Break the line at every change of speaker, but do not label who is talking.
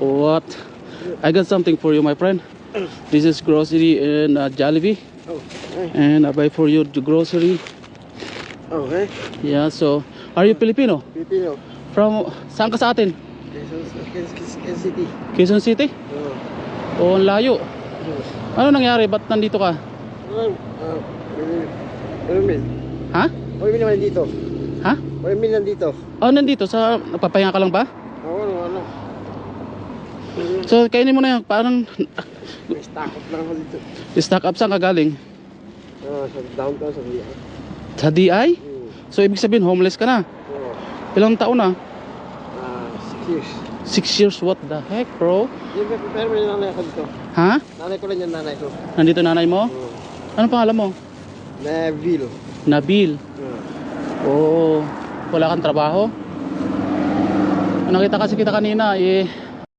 What? I got something for you, my friend. This is grocery in Jollibee.
Oh, okay.
And I buy for you the grocery.
Okay.
Yeah, so are you Filipino?
Pilipino.
From saan ka sa atin?
Quezon City.
Quezon City?
Oo.
O ang layo. Ano nangyari? Ba't nandito ka?
Ormin.
Ha?
Ormin naman dito.
Ha?
Ormin nandito.
Oh, nandito sa napapahinga ka lang ba?
Oo, ano.
So kainin mo na yan. Parang
May stock up lang ako dito.
stock up, saan ka galing?
Sa downtown, sa Ria.
Sa DI? So ibig sabihin homeless ka na.
Oo.
Ilang taon na?
6 years.
6 years, what the heck, bro?
Pero may nanay ako dito.
Ha?
Nanay ko lang yung nanay ko.
Nandito nanay mo?
Oo.
Anong pangalan mo?
Neville.
Nabil.
Oo.
Oo. Wala kang trabaho? Nakita kasi kita kanina,